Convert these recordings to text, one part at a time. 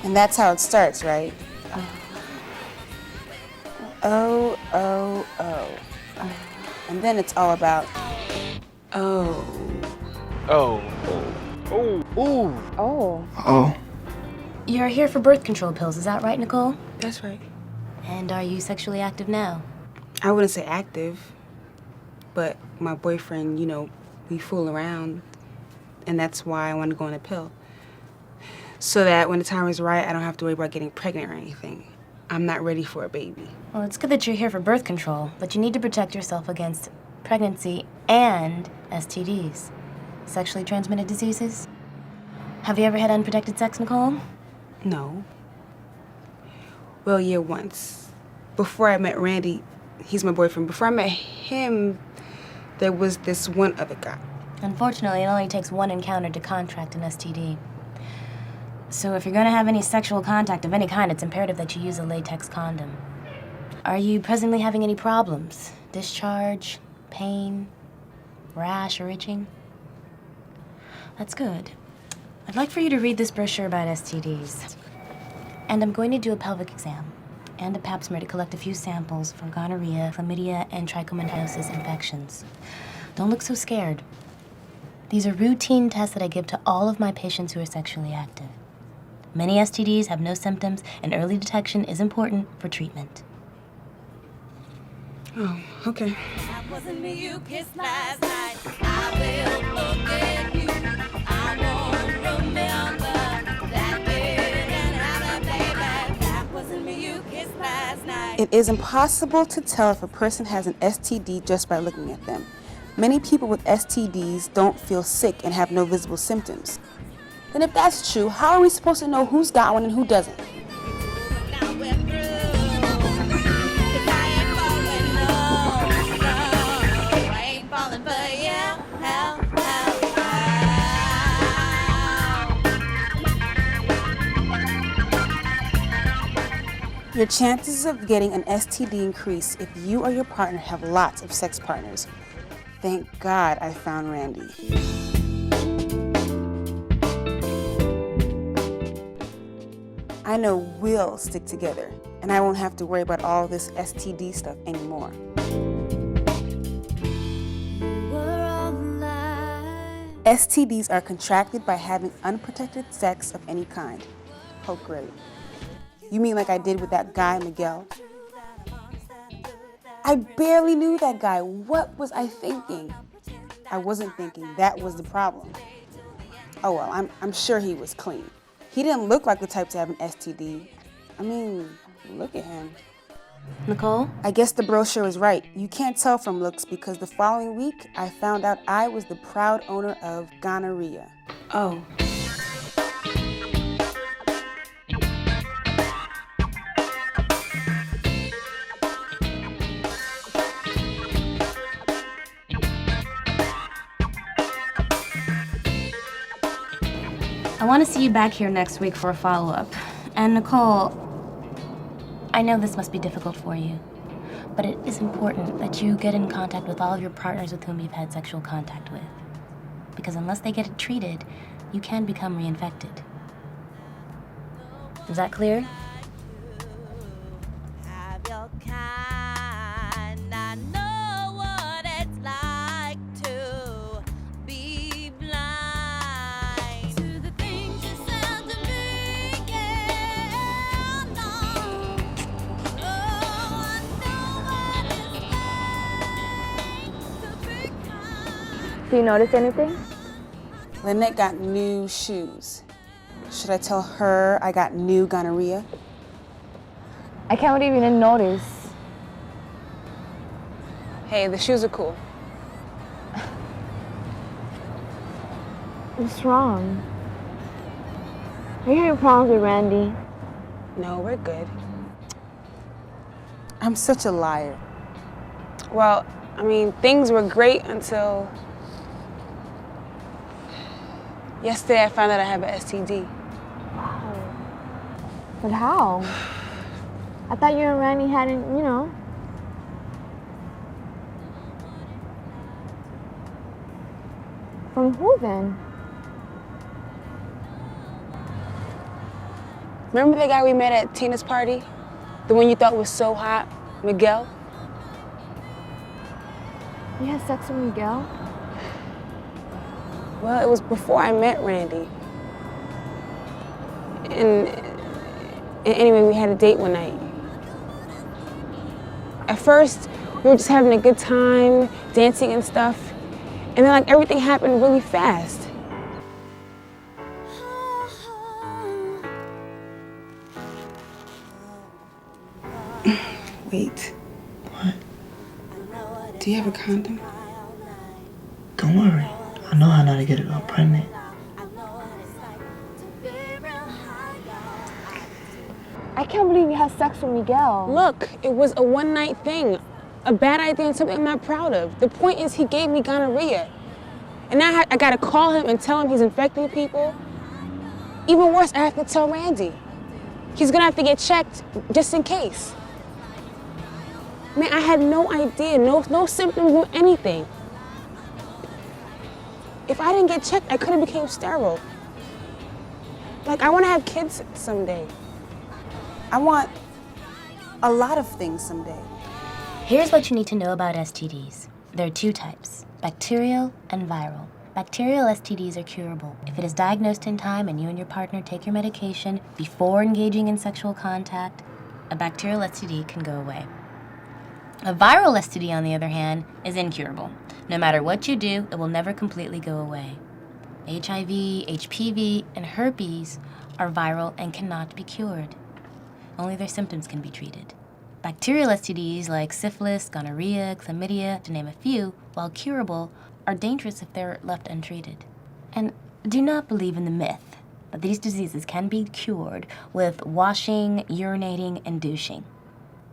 And that's how it starts, right? Oh, oh, oh. And then it's all about, oh. Oh, oh, oh, ooh. Oh. Oh. You're here for birth control pills, is that right, Nicole? That's right. And are you sexually active now? I wouldn't say active, but my boyfriend, you know, we fool around, and that's why I want to go on a pill. So that when the time is right, I don't have to worry about getting pregnant or anything. I'm not ready for a baby. Well, it's good that you're here for birth control, but you need to protect yourself against pregnancy and STDs, sexually transmitted diseases. Have you ever had unprotected sex, Nicole? No. Well, yeah, once. Before I met Randy, he's my boyfriend. Before I met him, there was this one other guy. Unfortunately, it only takes one encounter to contract an STD. So if you're going to have any sexual contact of any kind, it's imperative that you use a latex condom. Are you presently having any problems? Discharge, pain, rash, or itching? That's good. I'd like for you to read this brochure about STDs. And I'm going to do a pelvic exam and a pap smear to collect a few samples for gonorrhea, chlamydia, and trichomoniasis infections. Don't look so scared. These are routine tests that I give to all of my patients who are sexually active. Many STDs have no symptoms, and early detection is important for treatment. Oh, okay. That wasn't me you kissed last night. I will forget you. I won't remember that didn't happen, baby. That wasn't me you kissed last night. It is impossible to tell if a person has an STD just by looking at them. Many people with STDs don't feel sick and have no visible symptoms. Then if that's true, how are we supposed to know who's got one and who doesn't? Now we're through. 'Cause I ain't falling, no. I ain't falling for you. Your chances of getting an STD increase if you or your partner have lots of sex partners. Thank God I found Randy. I know we'll stick together, and I won't have to worry about all this STD stuff anymore. STDs are contracted by having unprotected sex of any kind. Oh, great. You mean like I did with that guy, Miguel? I barely knew that guy. What was I thinking? I wasn't thinking. That was the problem. Oh, well, I'm sure he was clean. He didn't look like the type to have an STD. I mean, look at him. Nicole? I guess the brochure was right. You can't tell from looks because the following week, I found out I was the proud owner of gonorrhea. Oh. I want to see you back here next week for a follow-up. And Nicole, I know this must be difficult for you, but it is important that you get in contact with all of your partners with whom you've had sexual contact with. Because unless they get it treated, you can become reinfected. Is that clear? Have your kind. I know what it's like to be blind to the things you said to me. Yeah, no. Oh, I know what it's like to be kind. Do you notice anything? Lynette got new shoes. Should I tell her I got new gonorrhea? I can't believe you didn't notice. Hey, the shoes are cool. What's wrong? Are you having problems with Randy? No, we're good. I'm such a liar. Well, I mean, things were great until yesterday I found out I have an STD. Wow. But how? I thought you and Randy hadn't, you know. From who then? Remember the guy we met at Tina's party? The one you thought was so hot, Miguel? You had sex with Miguel? Well, it was before I met Randy. And anyway, we had a date one night. At first, we were just having a good time, dancing and stuff. And then like everything happened really fast. Wait. What? Do you have a condom? Don't worry. I know how not to get a girl pregnant. I can't believe you had sex with Miguel. Look, it was a one-night thing. A bad idea and something I'm not proud of. The point is he gave me gonorrhea. And now I gotta call him and tell him he's infecting people. Even worse, I have to tell Randy. He's gonna have to get checked just in case. Man, I had no idea, no symptoms, no anything. If I didn't get checked, I could have became sterile. Like, I wanna have kids someday. I want a lot of things someday. Here's what you need to know about STDs. There are two types, bacterial and viral. Bacterial STDs are curable. If it is diagnosed in time and you and your partner take your medication before engaging in sexual contact, a bacterial STD can go away. A viral STD, on the other hand, is incurable. No matter what you do, it will never completely go away. HIV, HPV, and herpes are viral and cannot be cured. Only their symptoms can be treated. Bacterial STDs like syphilis, gonorrhea, chlamydia, to name a few, while curable, are dangerous if they're left untreated. And do not believe in the myth that these diseases can be cured with washing, urinating, and douching.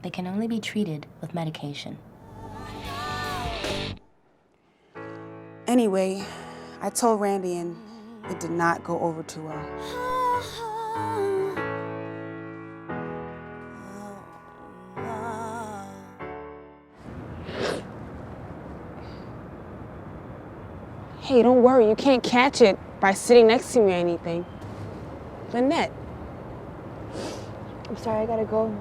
They can only be treated with medication. Anyway, I told Randy and it did not go over too well. Hey, don't worry, you can't catch it by sitting next to me or anything. Lynette. I'm sorry, I gotta go.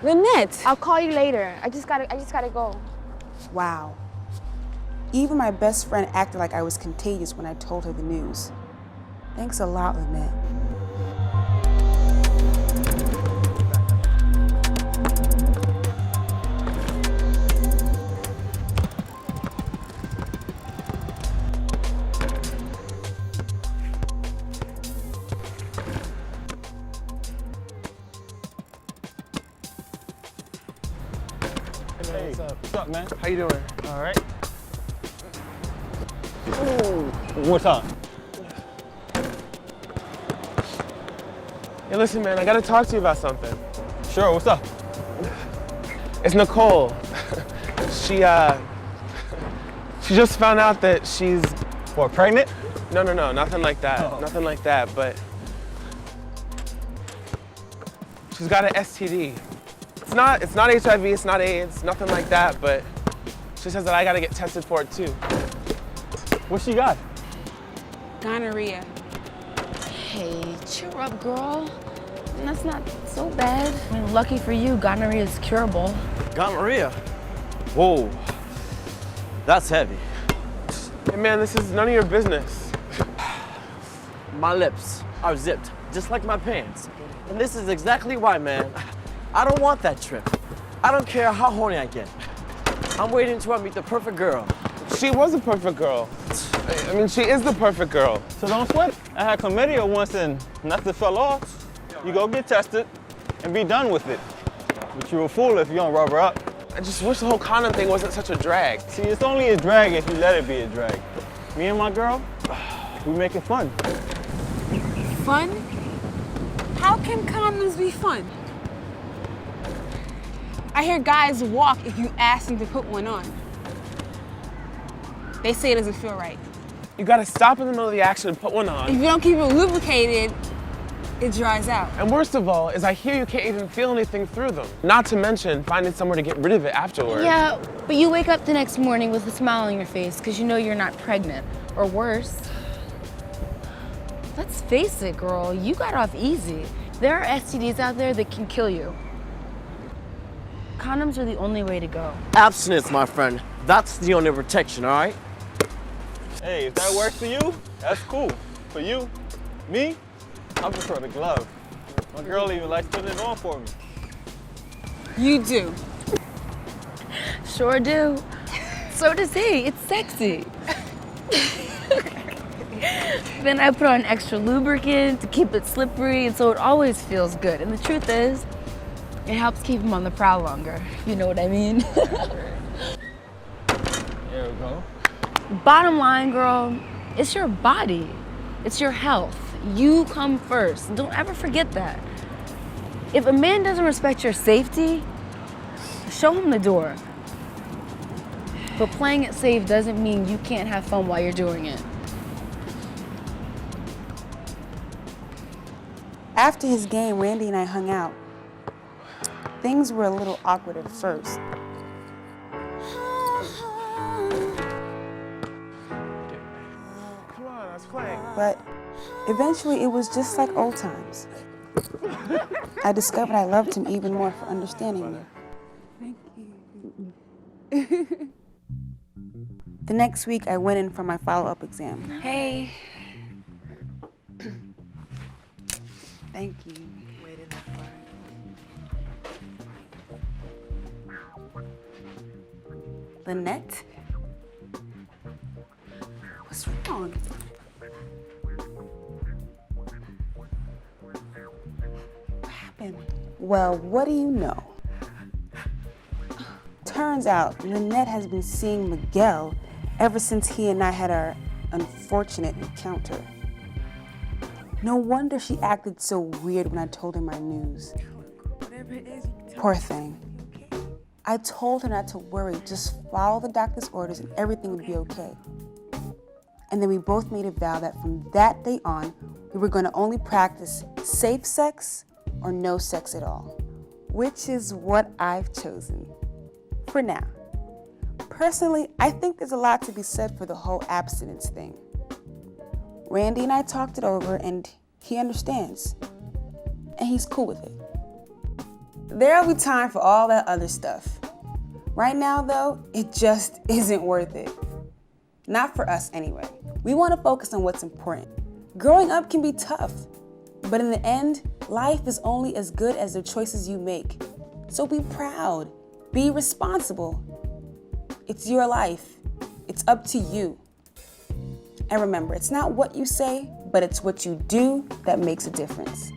Lynette! I'll call you later. I just gotta go. Wow. Even my best friend acted like I was contagious when I told her the news. Thanks a lot, Lynette. Hey, what's up, man? How you doing? All right. What's up? Hey, listen, man, I gotta talk to you about something. Sure, what's up? It's Nicole. She just found out that she's... What, pregnant? No, nothing like that. Oh. Nothing like that, but... She's got an STD. It's not HIV, it's not AIDS, nothing like that, but she says that I gotta get tested for it too. What she got? Gonorrhea. Hey, cheer up, girl. That's not so bad. I mean, lucky for you, gonorrhea is curable. Gonorrhea? Whoa, that's heavy. Hey man, this is none of your business. My lips are zipped, just like my pants. And this is exactly why, man. I don't want that trip. I don't care how horny I get. I'm waiting until I meet the perfect girl. She was a perfect girl. I mean, she is the perfect girl. So don't sweat. I had chlamydia once and nothing fell off. You go get tested and be done with it. But you're a fool if you don't rub her up. I just wish the whole condom thing wasn't such a drag. See, it's only a drag if you let it be a drag. Me and my girl, we make it fun. Fun? How can condoms be fun? I hear guys walk if you ask them to put one on. They say it doesn't feel right. You gotta stop in the middle of the action and put one If on. you don't keep it lubricated, it dries out. And worst of all is I hear you can't even feel anything through them. Not to mention finding somewhere to get rid of it afterwards. Yeah, but you wake up the next morning with a smile on your face because you know you're not pregnant. Or worse. Let's face it, girl, you got off easy. There are STDs out there that can kill you. Condoms are the only way to go. Abstinence, my friend. That's the only protection, all right? Hey, if that works for you, that's cool. For you, me, I prefer the glove. My girl even likes putting it on for me. You do. Sure do. So does he. It's sexy. Then I put on extra lubricant to keep it slippery, and so it always feels good. And the truth is, it helps keep him on the prowl longer. You know what I mean? There we go. Bottom line, girl, it's your body. It's your health. You come first. Don't ever forget that. If a man doesn't respect your safety, show him the door. But playing it safe doesn't mean you can't have fun while you're doing it. After his game, Randy and I hung out. Things were a little awkward at first. Come on, let's play. But eventually it was just like old times. I discovered I loved him even more for understanding me. Thank you. The next week I went in for my follow-up exam. Hey. Thank you. Lynette? What's wrong? What happened? Well, what do you know? Turns out Lynette has been seeing Miguel ever since he and I had our unfortunate encounter. No wonder she acted so weird when I told her my news. Poor thing. I told her not to worry, just follow the doctor's orders and everything would be okay. And then we both made a vow that from that day on, we were going to only practice safe sex or no sex at all, which is what I've chosen for now. Personally, I think there's a lot to be said for the whole abstinence thing. Randy and I talked it over and he understands, and he's cool with it. There'll be time for all that other stuff. Right now, though, it just isn't worth it. Not for us, anyway. We want to focus on what's important. Growing up can be tough, but in the end, life is only as good as the choices you make. So be proud, be responsible. It's your life. It's up to you. And remember, it's not what you say, but it's what you do that makes a difference.